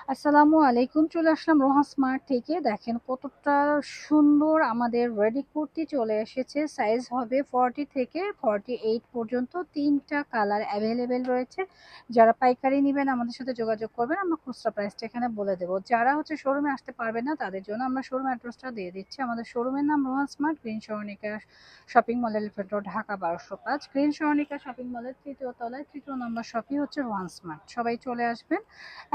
আসসালামু আলাইকুম। চলে আসলাম রোহা স্মার্ট থেকে। দেখেন কতটা সুন্দর আমাদের রেডি কুর্তি চলে এসেছে। সাইজ হবে 40 থেকে 48 পর্যন্ত। ৩টা কালার অ্যাভেলেবেল রয়েছে। যারা পাইকারি নিবেন আমাদের সাথে যোগাযোগ করবেন। আমরা খুচরা প্রাইসটা এখানে বলে দেব। যারা হচ্ছে শোরুমে আসতে পারবেন না তাদের জন্য আমরা শোরুম অ্যাড্রেসটা দিয়ে দিচ্ছি। আমাদের শোরুমের নাম Roha smart, green Saranika shopping mall, elephant road, Dhaka ১২০৫। Green Saranika shopping মলের ৩য় তলায় ৩য় নম্বর শপই হচ্ছে রোহা স্মার্ট। সবাই চলে আসবেন।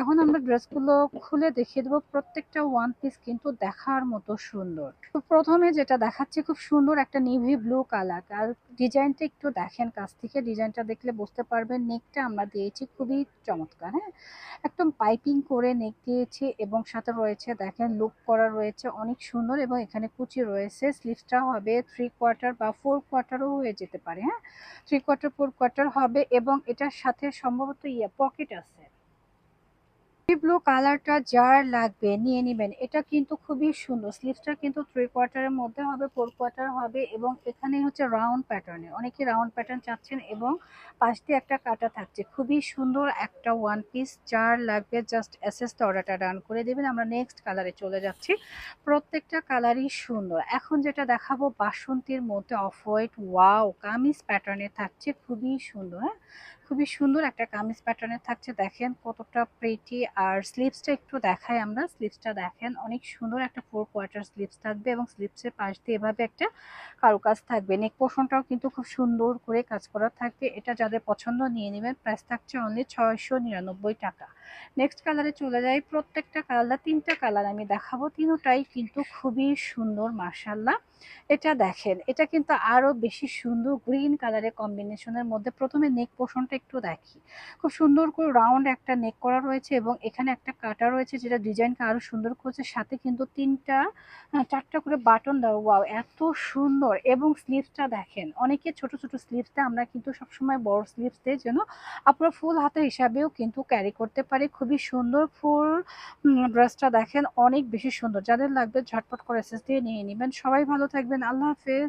এখন আমরা ড্রেসগুলো খুলে দেখিয়ে দেবো। প্রত্যেকটা ওয়ান পিস কিন্তু দেখার মতো সুন্দর। তো প্রথমে যেটা দেখাচ্ছি খুব সুন্দর একটা নেভি ব্লু কালার। আর ডিজাইনটা একটু দেখেন কাছ থেকে, ডিজাইনটা দেখলে বুঝতে পারবেন। নেকটা আমরা দিয়েছি খুবই চমৎকার, হ্যাঁ, একদম পাইপিং করে নেক দিয়েছি এবং সাথে রয়েছে দেখেন লুক করা রয়েছে অনেক সুন্দর, এবং এখানে কুচি রয়েছে। স্লিভসটা হবে 3/4 বা 4/4ও হয়ে যেতে পারে, হ্যাঁ, 3/4 4/4 হবে, এবং এটার সাথে সম্ভবত পকেট আছে। ব্লু কালারটা যার লাগবে নিয়ে নিবেন। এটা কিন্তু খুবই সুন্দর। স্লিভসটা কিন্তু 3/4 মধ্যে হবে, 4/4 হবে, এবং এখানে হচ্ছে রাউন্ড প্যাটার্নে, অনেকে রাউন্ড প্যাটার্ন চাচ্ছেন, এবং পাশ দিয়ে একটা কাটা থাকছে। খুবই সুন্দর একটা ওয়ান পিস। যার লাগবে জাস্ট এসএস অর্ডারটা ডান করে দেবেন। আমরা নেক্সট কালারে চলে যাচ্ছি। প্রত্যেকটা কালারই সুন্দর। এখন যেটা দেখাবো বাসন্তীর মধ্যে অফ হোয়াইট, ওয়াও, কামিজ প্যাটার্নে থাকছে, খুবই সুন্দর, হ্যাঁ, খুবই সুন্দর একটা কামিজ প্যাটার্নের থাকছে। দেখেন কতটা প্রিটি। আর স্লিভসটা একটু দেখাই আমরা। স্লিভসটা দেখেন অনেক সুন্দর একটা 4/4 স্লিভস থাকবে, এবং স্লিভসের পাশ দিয়ে এভাবে একটা কারুকাজ থাকবে। নেক পোর্শনটাও কিন্তু খুব সুন্দর করে কাজ করা থাকবে। এটা যাদের পছন্দ নিয়ে নেবেন। প্রাইস থাকছে অনলি 699 টাকা। নেক্সট কালারে চলে যাই। প্রত্যেকটা কালার, 3টা কালার আমি দেখাবো, তিনটাই কিন্তু খুবই সুন্দর মাশাআল্লাহ। এটা দেখেন, এটা কিন্তু আরো বেশি সুন্দর গ্রিন কালারের কম্বিনেশনের মধ্যে। প্রথমে নেক পোর্শনটা একটু দেখি। খুব সুন্দর করে রাউন্ড একটা নেক করা রয়েছে, এবং এখানে একটা কাটা রয়েছে যেটা ডিজাইনটা আরো সুন্দর করেছে। সাথে কিন্তু 4টা করে বাটন দেওয়া। ওয়াও, এত সুন্দর। এবং স্লিভসটা দেখেন, অনেকে ছোট ছোট স্লিভস দেয়, আমরা কিন্তু সবসময় বড় স্লিভস দেই যেন আপনারা ফুল হাতা হিসাবেও কিন্তু ক্যারি করতে পারে। খুবই সুন্দর ফুল ড্রেসটা দেখেন অনেক বেশি সুন্দর। যাদের লাগবে ঝটপট করে এসএস দিয়ে নিয়ে নেবেন। সবাই ভালো থাকবেন। আল্লাহ হাফেজ।